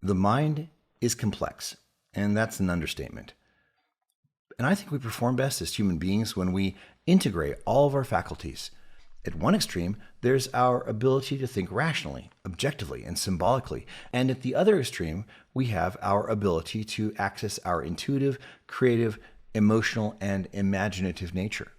The mind is complex, and that's an understatement. And I think we perform best as human beings when we integrate all of our faculties. At one extreme, there's our ability to think rationally, objectively, and symbolically. And at the other extreme, we have our ability to access our intuitive, creative, emotional, and imaginative nature.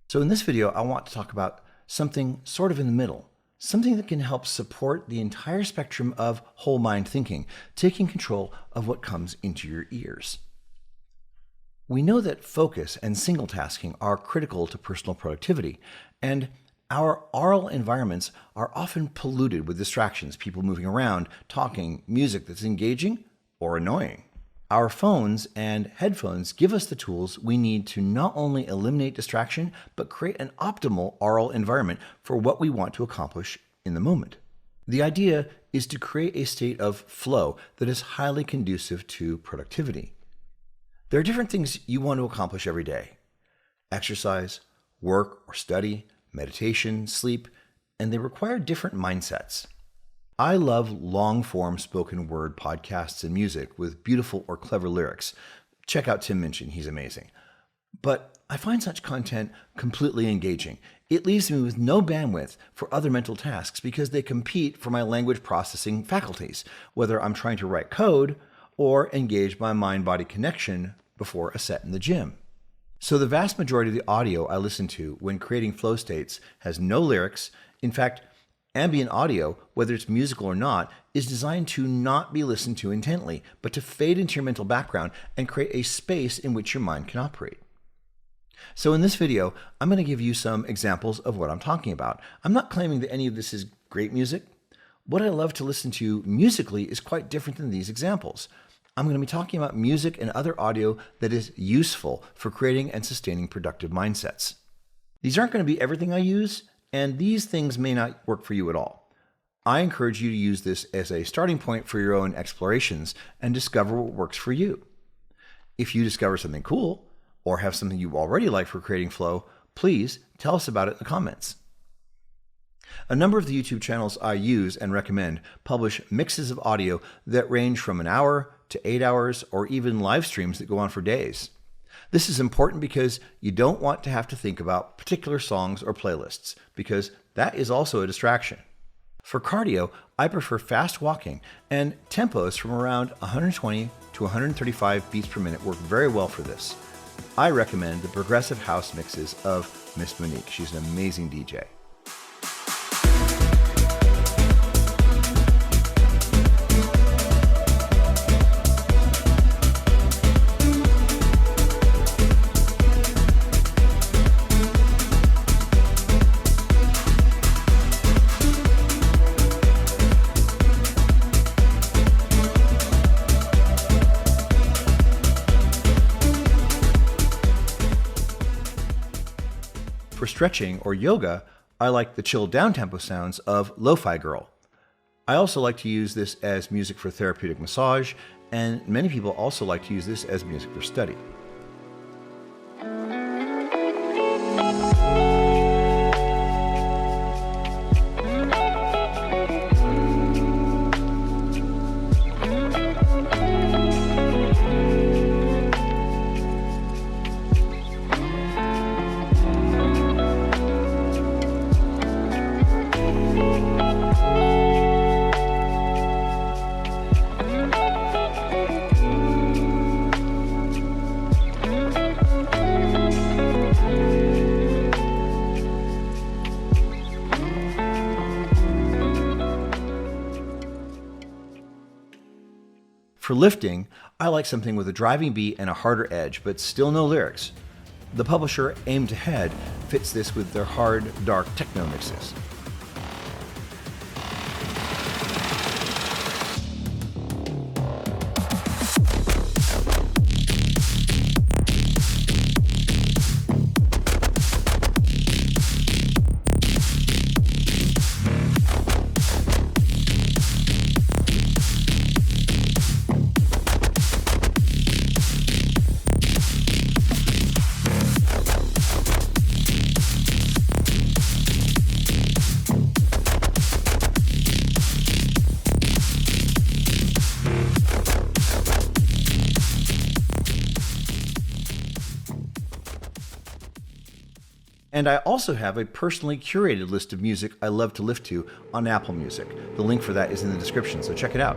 So in this video, I want to talk about something sort of in the middle, something that can help support the entire spectrum of whole mind thinking, taking control of what comes into your ears. We know that focus and single tasking are critical to personal productivity, and our aural environments are often polluted with distractions, people moving around, talking, music that's engaging or annoying. Our phones and headphones give us the tools we need to not only eliminate distraction, but create an optimal aural environment for what we want to accomplish in the moment. The idea is to create a state of flow that is highly conducive to productivity. There are different things you want to accomplish every day: exercise, work or study, meditation, sleep, and they require different mindsets. I love long-form spoken word podcasts and music with beautiful or clever lyrics. Check out Tim Minchin, he's amazing. But I find such content completely engaging. It leaves me with no bandwidth for other mental tasks because they compete for my language processing faculties, whether I'm trying to write code or engage my mind-body connection before a set in the gym. So the vast majority of the audio I listen to when creating flow states has no lyrics. In fact, ambient audio, whether it's musical or not, is designed to not be listened to intently, but to fade into your mental background and create a space in which your mind can operate. So in this video, I'm going to give you some examples of what I'm talking about. I'm not claiming that any of this is great music. What I love to listen to musically is quite different than these examples. I'm going to be talking about music and other audio that is useful for creating and sustaining productive mindsets. These aren't going to be everything I use, and these things may not work for you at all. I encourage you to use this as a starting point for your own explorations and discover what works for you. If you discover something cool or have something you already like for creating flow, please tell us about it in the comments. A number of the YouTube channels I use and recommend publish mixes of audio that range from an hour to 8 hours, or even live streams that go on for days. This is important because you don't want to have to think about particular songs or playlists, because that is also a distraction. For cardio, I prefer fast walking, and tempos from around 120 to 135 beats per minute work very well for this. I recommend the progressive house mixes of Miss Monique. She's an amazing DJ. For stretching or yoga, I like the chill down-tempo sounds of Lo-Fi Girl. I also like to use this as music for therapeutic massage, and many people also like to use this as music for study. For lifting, I like something with a driving beat and a harder edge, but still no lyrics. The publisher Aimed Ahead fits this with their hard, dark techno mixes. And I also have a personally curated list of music I love to lift to on Apple Music. The link for that is in the description, so check it out.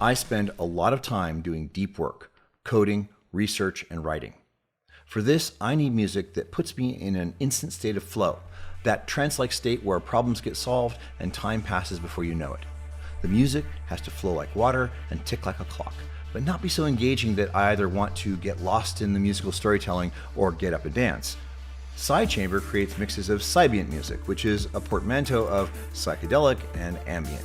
I spend a lot of time doing deep work, coding, research, and writing. For this, I need music that puts me in an instant state of flow, that trance-like state where problems get solved and time passes before you know it. The music has to flow like water and tick like a clock, but not be so engaging that I either want to get lost in the musical storytelling or get up and dance. Sidechamber creates mixes of Ambient music, which is a portmanteau of psychedelic and ambient.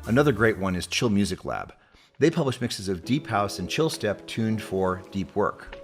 Another great one is Chill Music Lab. They publish mixes of deep house and chill step tuned for deep work.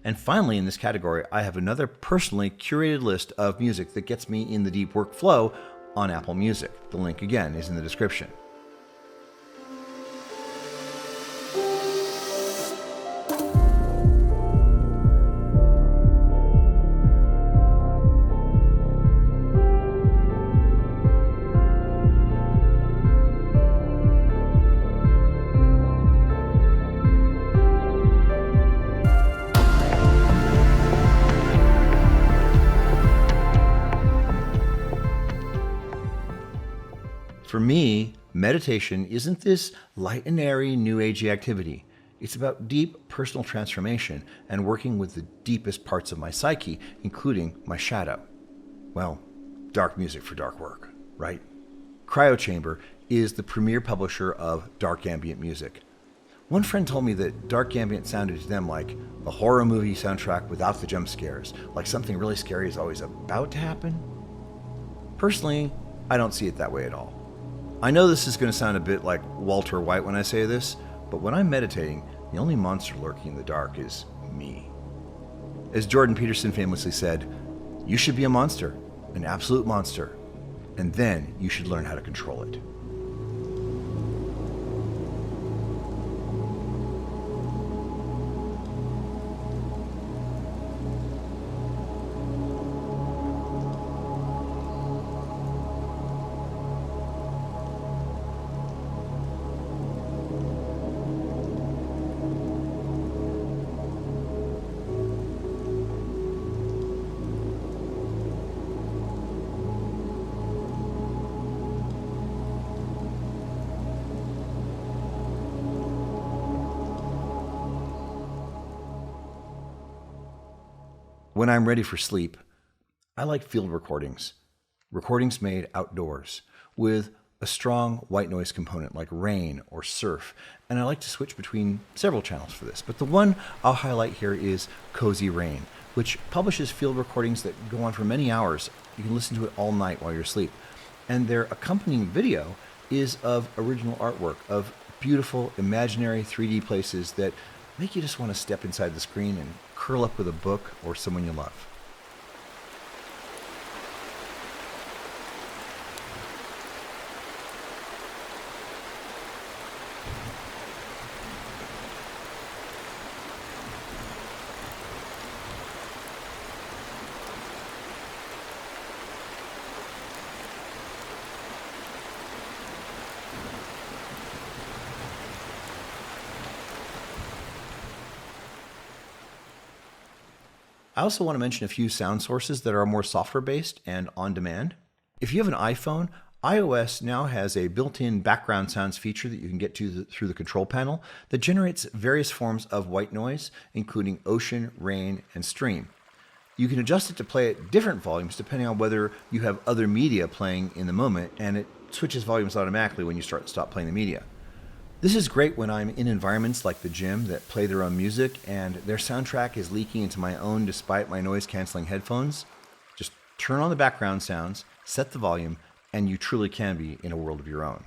And finally, in this category, I have another personally curated list of music that gets me in the deep workflow on Apple Music. The link again is in the description. For me, meditation isn't this light and airy, new agey activity. It's about deep personal transformation and working with the deepest parts of my psyche, including my shadow. Well, dark music for dark work, right? Cryochamber is the premier publisher of dark ambient music. One friend told me that dark ambient sounded to them like a horror movie soundtrack without the jump scares, like something really scary is always about to happen. Personally, I don't see it that way at all. I know this is going to sound a bit like Walter White when I say this, but when I'm meditating, the only monster lurking in the dark is me. As Jordan Peterson famously said, you should be a monster, an absolute monster, and then you should learn how to control it. When I'm ready for sleep, I like field recordings made outdoors with a strong white noise component like rain or surf, and I like to switch between several channels for this. But the one I'll highlight here is Cozy Rain, which publishes field recordings that go on for many hours. You can listen to it all night while you're asleep. And their accompanying video is of original artwork, of beautiful, imaginary 3D places that make you just want to step inside the screen and curl up with a book or someone you love. I also want to mention a few sound sources that are more software-based and on-demand. If you have an iPhone, iOS now has a built-in background sounds feature that you can get to through the control panel that generates various forms of white noise, including ocean, rain, and stream. You can adjust it to play at different volumes depending on whether you have other media playing in the moment, and it switches volumes automatically when you stop playing the media. This is great when I'm in environments like the gym that play their own music and their soundtrack is leaking into my own despite my noise-canceling headphones. Just turn on the background sounds, set the volume, and you truly can be in a world of your own.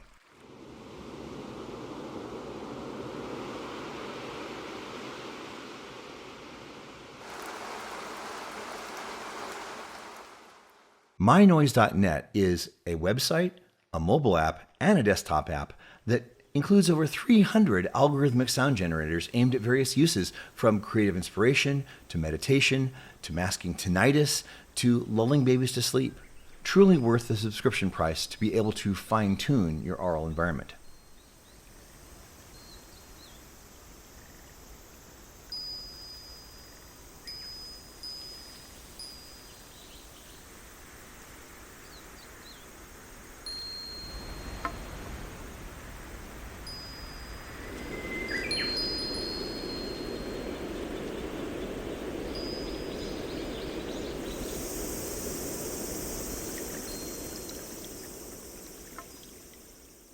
myNoise.net is a website, a mobile app, and a desktop app that includes over 300 algorithmic sound generators aimed at various uses, from creative inspiration to meditation to masking tinnitus to lulling babies to sleep. Truly worth the subscription price to be able to fine-tune your aural environment.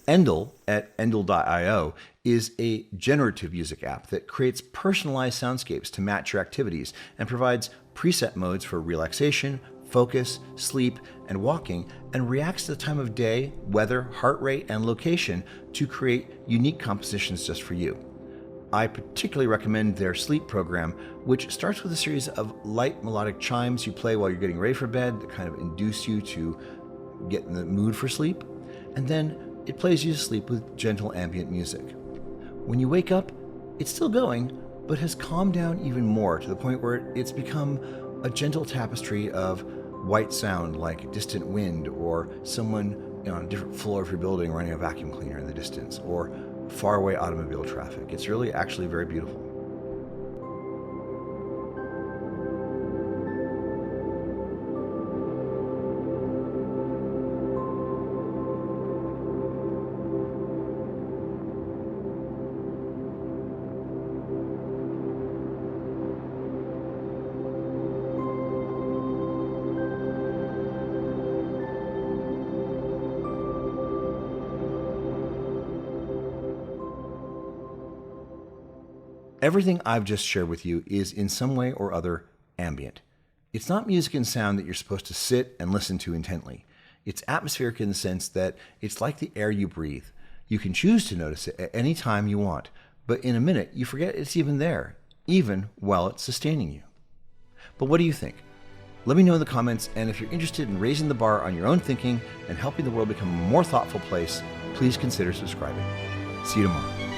Endel at Endel.io is a generative music app that creates personalized soundscapes to match your activities and provides preset modes for relaxation, focus, sleep, and walking, and reacts to the time of day, weather, heart rate, and location to create unique compositions just for you. I particularly recommend their sleep program, which starts with a series of light melodic chimes you play while you're getting ready for bed that kind of induce you to get in the mood for sleep, and then it plays you to sleep with gentle ambient music. When you wake up, it's still going, but has calmed down even more to the point where it's become a gentle tapestry of white sound like distant wind or someone on a different floor of your building running a vacuum cleaner in the distance or faraway automobile traffic. It's really actually very beautiful. Everything I've just shared with you is in some way or other ambient. It's not music and sound that you're supposed to sit and listen to intently. It's atmospheric in the sense that it's like the air you breathe. You can choose to notice it at any time you want, but in a minute you forget it's even there, even while it's sustaining you. But what do you think? Let me know in the comments, and if you're interested in raising the bar on your own thinking and helping the world become a more thoughtful place, please consider subscribing. See you tomorrow.